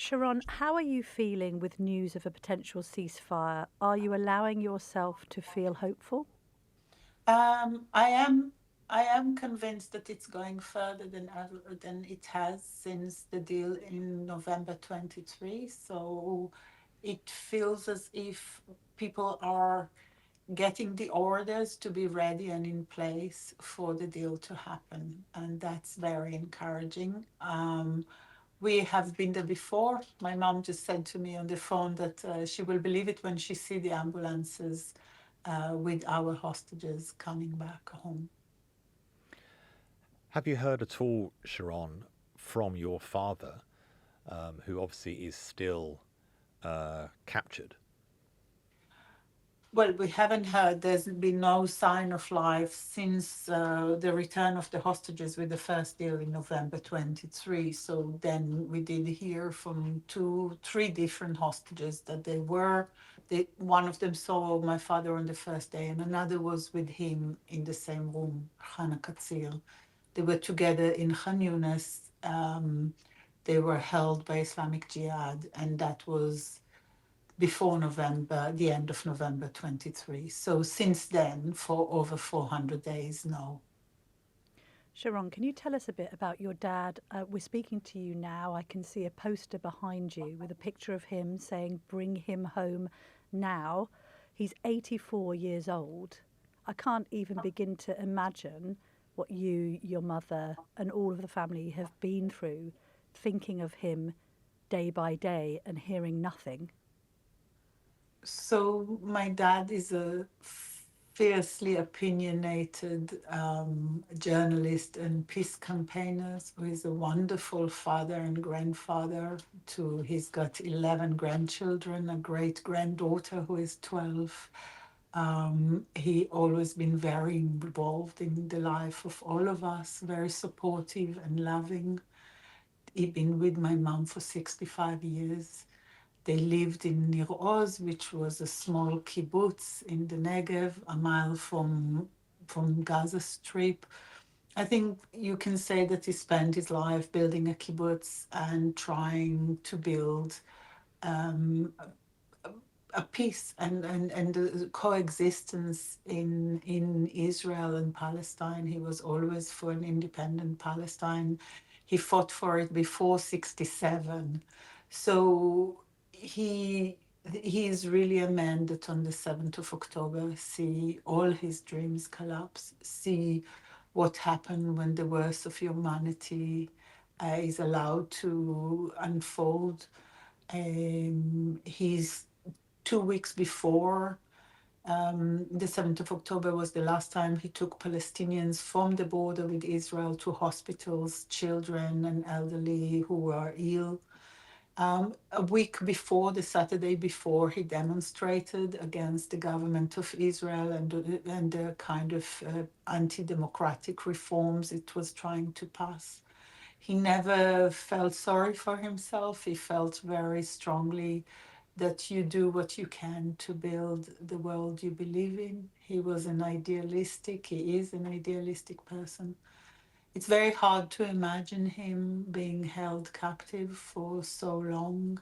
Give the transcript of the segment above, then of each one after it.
Sharon, how are you feeling with news of a potential ceasefire? Are you allowing yourself to feel hopeful? Um, I am I am convinced that it's going further than it has since the deal in November 23. So it feels as if people are getting the orders to be ready and in place for the deal to happen, and that's very encouraging. We have been there before. My mom just said to me on the phone that she will believe it when she see the ambulances with our hostages coming back home. Have you heard at all, Sharon, from your father, who obviously is still captured? Well, we haven't heard. There's been no sign of life since the return of the hostages with the first deal in November 23. So then we did hear from two, three different hostages that one of them saw my father on the first day, and another was with him in the same room, Hana Katzir. They were together in Khan Yunis. They were held by Islamic Jihad, and that was before November, the end of November 23. So since then, for over 400 days, no. Sharon, can you tell us a bit about your dad? We're speaking to you now. I can see a poster behind you with a picture of him saying, "Bring him home now." He's 84 years old. I can't even begin to imagine what you, your mother, and all of the family have been through, thinking of him day by day and hearing nothing. So my dad is a fiercely opinionated journalist and peace campaigner who is a wonderful father and grandfather to he's got 11 grandchildren, a great granddaughter who is 12. He always been very involved in the life of all of us, very supportive and loving. He been with my mom for 65 years. They lived in Nir Oz, which was a small kibbutz in the Negev, a mile from Gaza Strip. I think you can say that he spent his life building a kibbutz and trying to build um, a peace and a coexistence in Israel and Palestine. He was always for an independent Palestine. He fought for it before 67. So he is really a man that on the 7th of October see all his dreams collapse, see what happened when the worst of humanity is allowed to unfold. He's 2 weeks before the 7th of October was the last time he took Palestinians from the border with Israel to hospitals, children and elderly who were ill. A week before, the Saturday before, he demonstrated against the government of Israel and the kind of anti-democratic reforms it was trying to pass. He never felt sorry for himself. He felt very strongly that you do what you can to build the world you believe in. He is an idealistic person. It's very hard to imagine him being held captive for so long.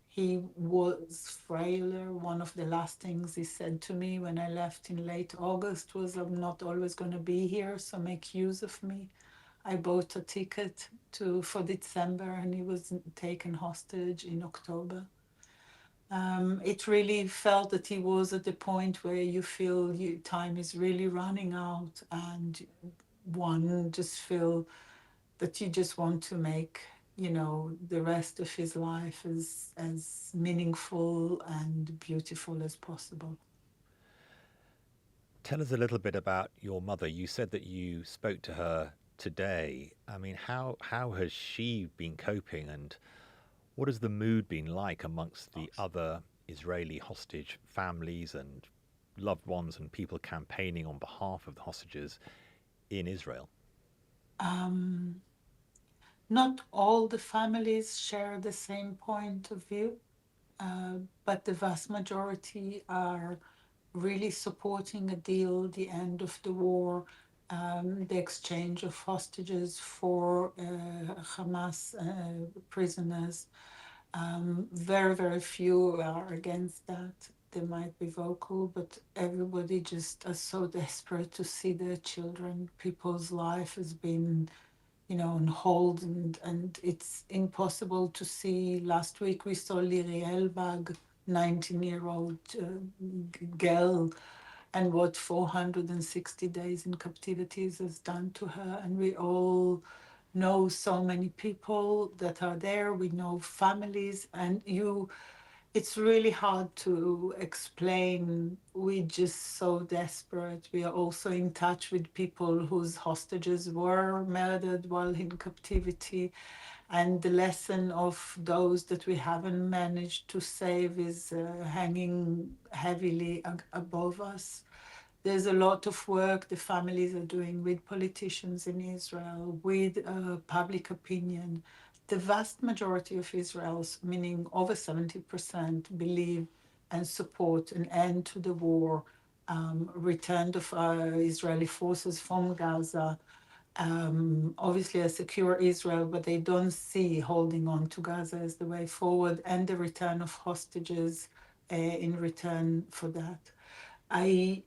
He was frailer. One of the last things he said to me when I left in late August was, "I'm not always going to be here, so make use of me." I bought a ticket to for December, and he was taken hostage in October. It really felt that he was at the point where you feel time is really running out, and one just feel that you just want to make the rest of his life as meaningful and beautiful as possible. Tell us a little bit about your mother. You said that you spoke to her today. I mean, how has she been coping, and what has the mood been like amongst the other Israeli hostage families and loved ones and people campaigning on behalf of the hostages in Israel? Um, Not all the families share the same point of view, but the vast majority are really supporting a deal, the end of the war, the exchange of hostages for Hamas prisoners. Very, very few are against that. They might be vocal, but everybody just are so desperate to see their children. People's life has been, on hold, and it's impossible to see. Last week we saw Liri Elbag, 19-year-old girl, and what 460 days in captivities has done to her. And we all know so many people that are there. We know families, and it's really hard to explain. We're just so desperate. We are also in touch with people whose hostages were murdered while in captivity. And the lesson of those that we haven't managed to save is hanging heavily above us. There's a lot of work the families are doing with politicians in Israel, with public opinion. The vast majority of Israelis, meaning over 70%, believe and support an end to the war, return of Israeli forces from Gaza, obviously a secure Israel, but they don't see holding on to Gaza as the way forward, and the return of hostages in return for that. I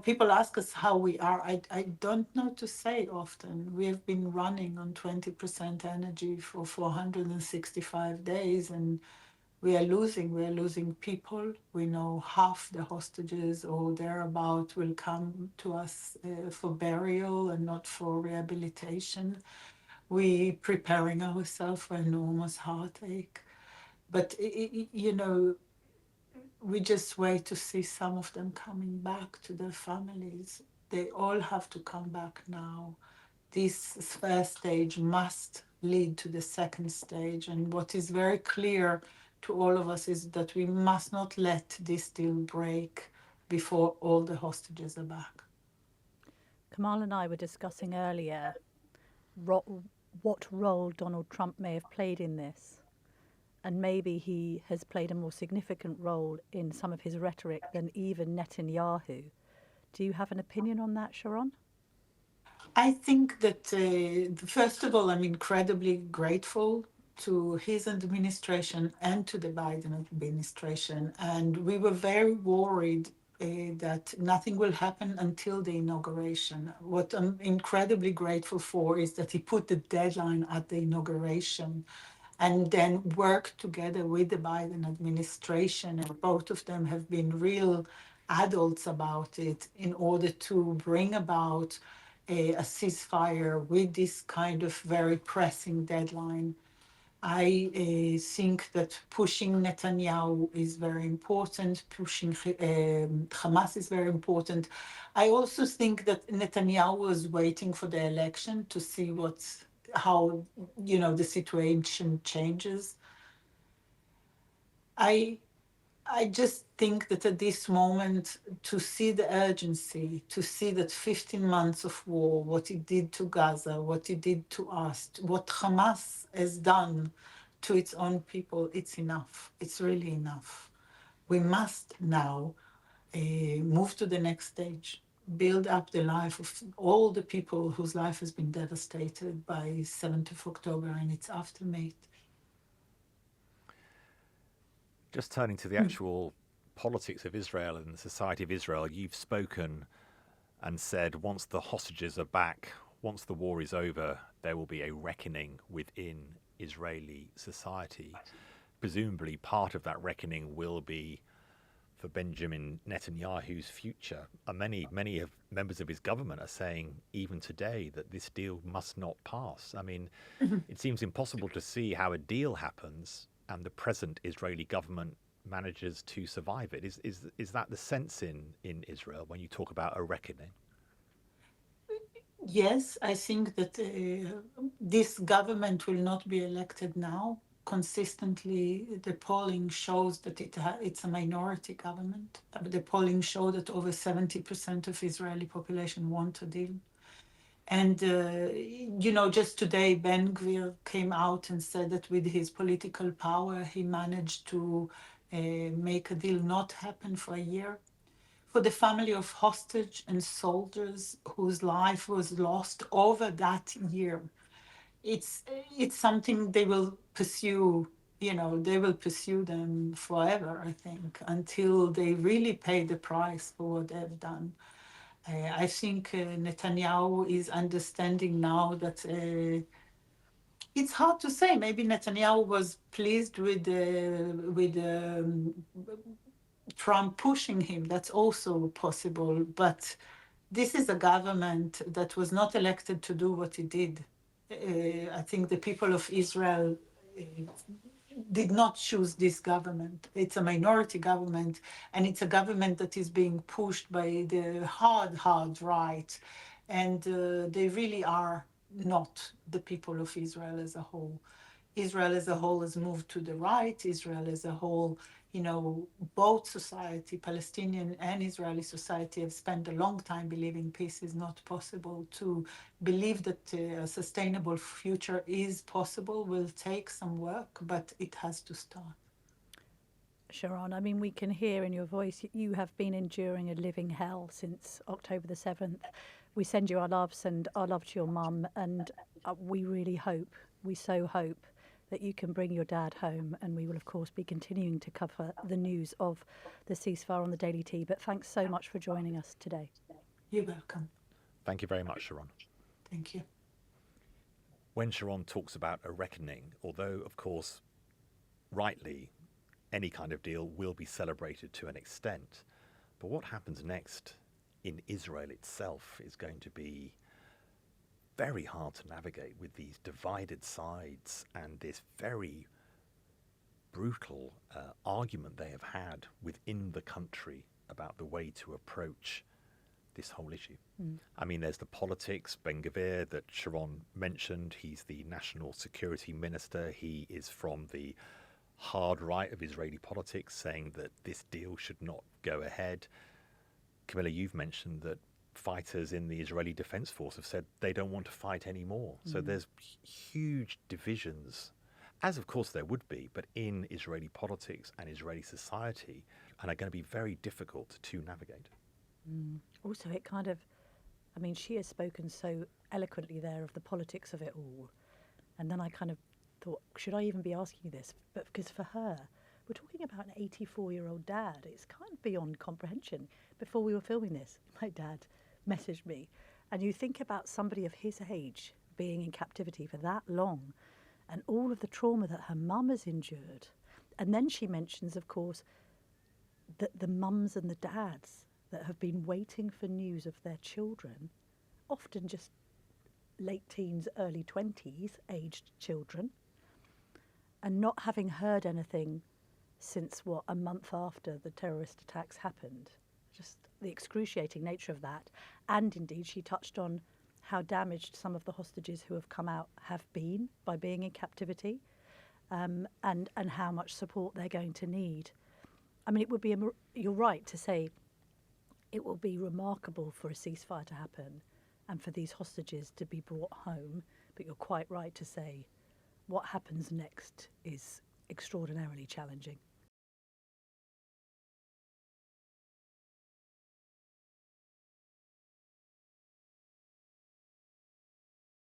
people ask us how we are. I don't know to say often. We have been running on 20% energy for 465 days, and we are losing. We are losing people. We know half the hostages or thereabout will come to us for burial and not for rehabilitation. We preparing ourselves for enormous heartache. But, we just wait to see some of them coming back to their families. They all have to come back now. This first stage must lead to the second stage. And what is very clear to all of us is that we must not let this deal break before all the hostages are back. Kamal and I were discussing earlier what role Donald Trump may have played in this. And maybe he has played a more significant role in some of his rhetoric than even Netanyahu. Do you have an opinion on that, Sharone? I think that, first of all, I'm incredibly grateful to his administration and to the Biden administration. And we were very worried that nothing will happen until the inauguration. What I'm incredibly grateful for is that he put the deadline at the inauguration and then worked together with the Biden administration. And both of them have been real adults about it in order to bring about a ceasefire with this kind of very pressing deadline. I think that pushing Netanyahu is very important, pushing Hamas is very important. I also think that Netanyahu was waiting for the election to see how the situation changes. I just think that at this moment, to see the urgency, to see that 15 months of war, what it did to Gaza, what it did to us, what Hamas has done to its own people, it's enough. It's really enough. We must now move to the next stage, build up the life of all the people whose life has been devastated by 7th of October and its aftermath. Just turning to the actual politics of Israel and the society of Israel, you've spoken and said once the hostages are back, once the war is over, there will be a reckoning within Israeli society. Presumably part of that reckoning will be for Benjamin Netanyahu's future. And many members of his government are saying even today that this deal must not pass. I mean, it seems impossible to see how a deal happens and the present Israeli government manages to survive it. Is that the sense in Israel when you talk about a reckoning? Yes, I think that this government will not be elected now. Consistently, the polling shows that it's a minority government. The polling show that over 70% of Israeli population want a deal. And, just today, Ben Gvir came out and said that with his political power, he managed to make a deal not happen for a year. For the family of hostage and soldiers whose life was lost over that year, it's it's something they will pursue. You know, they will pursue them forever, I think, until they really pay the price for what they've done. I think Netanyahu is understanding now that it's hard to say. Maybe Netanyahu was pleased with Trump pushing him. That's also possible. But this is a government that was not elected to do what it did. I think the people of Israel did not choose this government. It's a minority government, and it's a government that is being pushed by the hard right. And they really are not the people of Israel as a whole. Israel as a whole has moved to the right. Israel as a whole, you know, both society, Palestinian and Israeli society, have spent a long time believing peace is not possible. To believe that a sustainable future is possible will take some work, but it has to start. Sharone, I mean, we can hear in your voice you have been enduring a living hell since October the 7th. We send you our loves and our love to your mum, and we really hope, we so hope, that you can bring your dad home, and we will, of course, be continuing to cover the news of the ceasefire on the Daily Tea. But thanks so much for joining us today. You're welcome. Thank you very much, Sharone. Thank you. When Sharone talks about a reckoning, although, of course, rightly, any kind of deal will be celebrated to an extent, but what happens next in Israel itself is going to be very hard to navigate, with these divided sides and this very brutal argument they have had within the country about the way to approach this whole issue. I mean, there's the politics. Ben Gvir that Sharone mentioned, he's the national security minister. He is from the hard right of Israeli politics, saying that this deal should not go ahead. Camilla, you've mentioned that fighters in the Israeli Defense Force have said they don't want to fight anymore. So there's huge divisions, as of course there would be, but in Israeli politics and Israeli society, and are going to be very difficult to navigate. Also, it kind of, I mean, she has spoken so eloquently there of the politics of it all. And then I kind of thought, should I even be asking you this? But because for her, we're talking about an 84-year-old dad. It's kind of beyond comprehension. Before we were filming this, my dad messaged me. And you think about somebody of his age being in captivity for that long and all of the trauma that her mum has endured. And then she mentions, of course, that the mums and the dads that have been waiting for news of their children, often just late teens, early 20s aged children, and not having heard anything since, a month after the terrorist attacks happened. Just the excruciating nature of that. And indeed, she touched on how damaged some of the hostages who have come out have been by being in captivity, and how much support they're going to need. I mean, it would be, you're right to say, it will be remarkable for a ceasefire to happen and for these hostages to be brought home. But you're quite right to say what happens next is extraordinarily challenging.